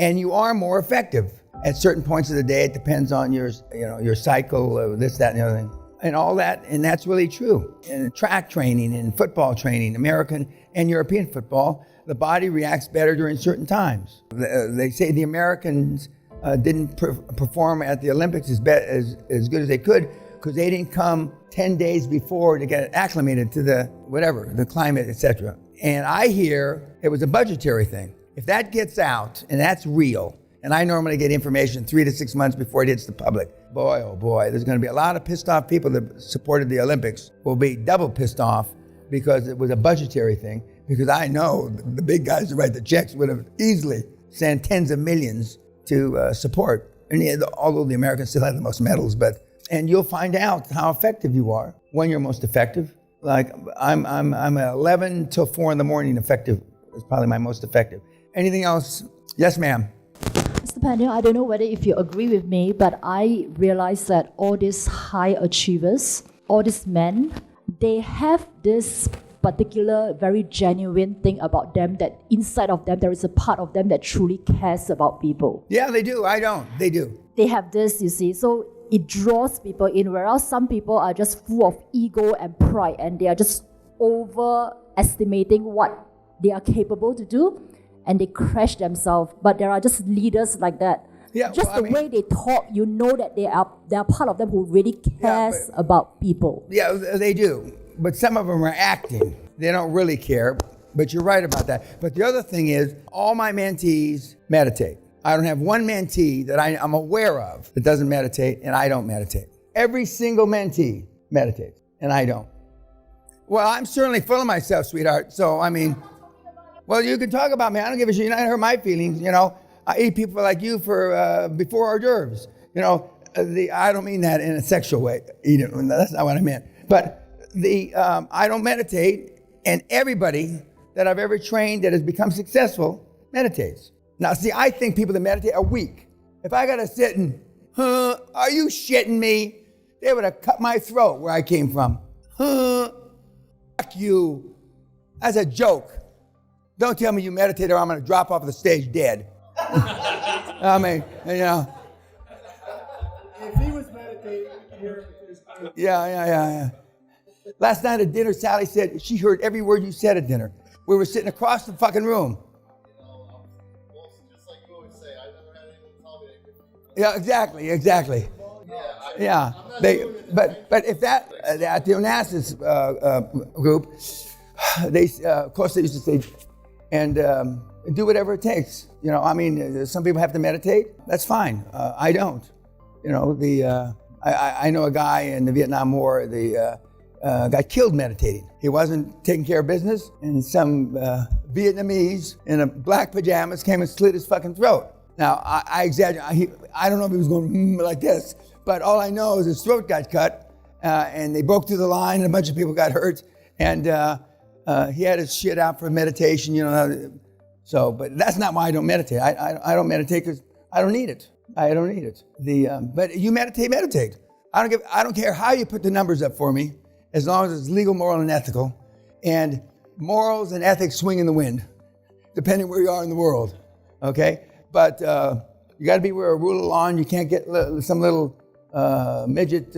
and you are more effective at certain points of the day. It depends on your cycle, this, that, and the other thing, and all that. And that's really true. In track training and football training, American and European football, the body reacts better during certain times. They say the Americans didn't perform at the Olympics as good as they could because they didn't come 10 days before to get acclimated to the climate, etc. And I hear it was a budgetary thing. If that gets out, and that's real, and I normally get information 3 to 6 months before it hits the public, boy, oh boy, there's going to be a lot of pissed off people that supported the Olympics will be double pissed off because it was a budgetary thing, because I know the big guys that write the checks would have easily sent tens of millions to support, and although the Americans still have the most medals, and you'll find out how effective you are when you're most effective. Like I'm 11 till 4 in the morning effective. Is probably my most effective. Anything else? Yes, ma'am. Mr. Pena, I don't know whether if you agree with me, but I realize that all these high achievers, all these men, they have this particular very genuine thing about them, that inside of them there is a part of them that truly cares about people. Yeah, they do. I don't. They do. They have this, you see. So it draws people in, whereas some people are just full of ego and pride, and they are just overestimating what they are capable to do, and they crash themselves. But there are just leaders like that. Yeah, just the way they talk, you know that they are part of them who really cares about people. Yeah, they do. But some of them are acting. They don't really care. But you're right about that. But the other thing is, all my mentees meditate. I don't have one mentee that I'm aware of that doesn't meditate, and I don't meditate. Every single mentee meditates, and I don't. Well, I'm certainly full of myself, sweetheart. So, I mean, well, you can talk about me. I don't give a shit. You're not gonna hurt my feelings. You know, I eat people like you for before hors d'oeuvres. You know, I don't mean that in a sexual way. That's not what I meant. But I don't meditate, and everybody that I've ever trained that has become successful meditates. Now, see, I think people that meditate are weak. If I gotta sit and, are you shitting me? They would have cut my throat where I came from. Fuck you. That's a joke. Don't tell me you meditate or I'm gonna drop off the stage dead. I mean, you know. If he was meditating, here. Yeah. Last night at dinner, Sally said she heard every word you said at dinner. We were sitting across the fucking room. Just like you always say, I never had anyone tell me that. Yeah, exactly. Yeah. But if that at the Onassis group, they of course they used to say, and do whatever it takes. You know, I mean, some people have to meditate. That's fine. I don't. You know, I know a guy in the Vietnam War. Got killed meditating. He wasn't taking care of business, and some Vietnamese in a black pajamas came and slit his fucking throat. Now, I exaggerate. I don't know if he was going like this, but all I know is his throat got cut, and they broke through the line, and a bunch of people got hurt, and he had his shit out for meditation, you know. So, but that's not why I don't meditate. I don't meditate because I don't need it. I don't need it. But you meditate. I don't care how you put the numbers up for me, as long as it's legal, moral, and ethical. And morals and ethics swing in the wind, depending where you are in the world, okay? But you gotta be where a rule of law, and you can't get some little midget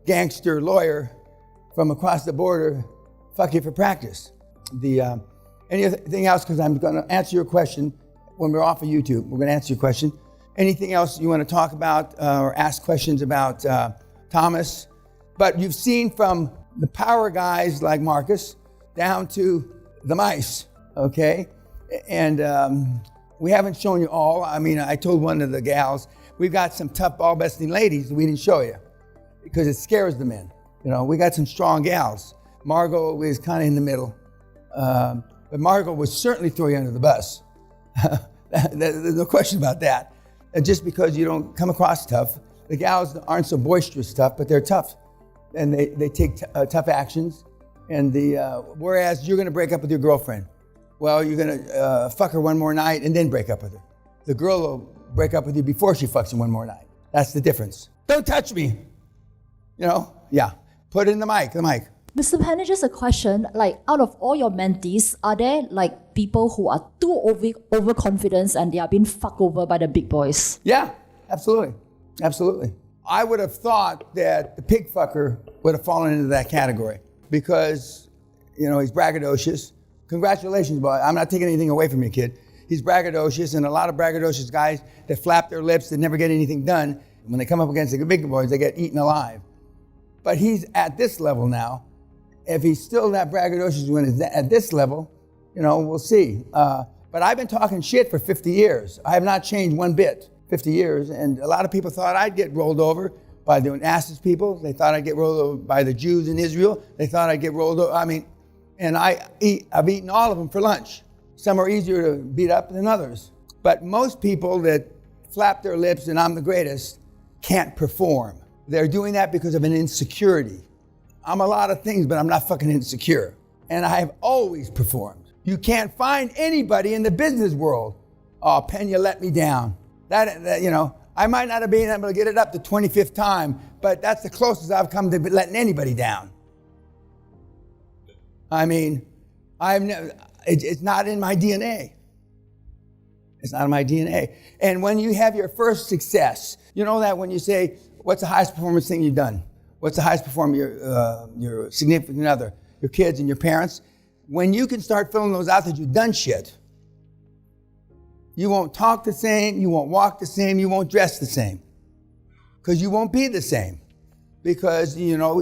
gangster lawyer from across the border fuck you for practice. Anything else, because I'm gonna answer your question when we're off of YouTube. We're gonna answer your question. Anything else you wanna talk about or ask questions about Thomas? But you've seen from the power guys like Marcus down to the mice, okay? And we haven't shown you all. I mean, I told one of the gals, we've got some tough ball-busting ladies that we didn't show you because it scares the men. You know, we got some strong gals. Margot is kind of in the middle. But Margot would certainly throw you under the bus. There's no question about that. And just because you don't come across tough, the gals aren't so boisterous tough, but they're tough. And they take tough actions. And whereas you're gonna break up with your girlfriend. Well, you're gonna fuck her one more night and then break up with her. The girl will break up with you before she fucks you one more night. That's the difference. Don't touch me. You know? Yeah. Put it in the mic. Mr. Pena, just a question. Like, out of all your mentees, are there like people who are too overconfident and they are being fucked over by the big boys? Yeah, absolutely. Absolutely. I would have thought that the pig fucker would have fallen into that category because, you know, he's braggadocious. Congratulations, boy. I'm not taking anything away from you, kid. He's braggadocious, and a lot of braggadocious guys that flap their lips, that never get anything done, when they come up against the big boys, they get eaten alive. But he's at this level now. If he's still that braggadocious when he's at this level, you know, we'll see. But I've been talking shit for 50 years. I have not changed one bit, 50 years. And a lot of people thought I'd get rolled over by the Onassis people. They thought I'd get rolled over by the Jews in Israel. They thought I'd get rolled over. And I've eaten all of them for lunch. Some are easier to beat up than others. But most people that flap their lips and I'm the greatest can't perform. They're doing that because of an insecurity. I'm a lot of things, but I'm not fucking insecure. And I have always performed. You can't find anybody in the business world. Oh, Pena let me down. That, you know, I might not have been able to get it up the 25th time, but that's the closest I've come to letting anybody down. I mean, it's not in my DNA. It's not in my DNA. And when you have your first success, you know that when you say, what's the highest performance thing you've done? What's the highest performer, your significant other, your kids and your parents? When you can start filling those out that you've done shit, you won't talk the same, you won't walk the same, you won't dress the same. Because you won't be the same. Because, you know,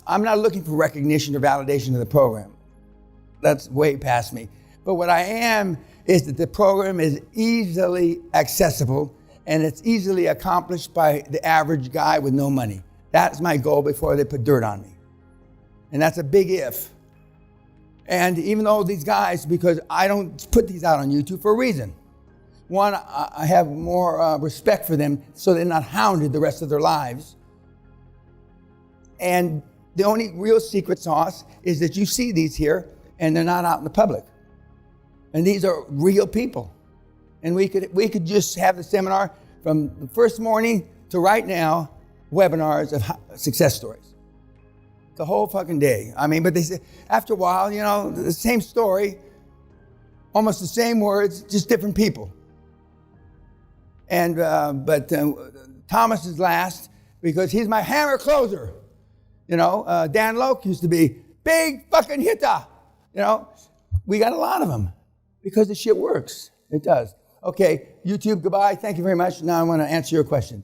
I'm not looking for recognition or validation of the program. That's way past me. But what I am is that the program is easily accessible and it's easily accomplished by the average guy with no money. That's my goal before they put dirt on me. And that's a big if. And even though these guys, because I don't put these out on YouTube for a reason. One, I have more respect for them so they're not hounded the rest of their lives. And the only real secret sauce is that you see these here and they're not out in the public. And these are real people. And we could just have the seminar from the first morning to right now, webinars of success stories. The whole fucking day. I mean, but they say, after a while, you know, the same story, almost the same words, just different people. And, but Thomas is last because he's my hammer closer. You know, Dan Loke used to be big fucking hitter. You know, we got a lot of them because the shit works. It does. Okay, YouTube, goodbye. Thank you very much. Now I want to answer your question.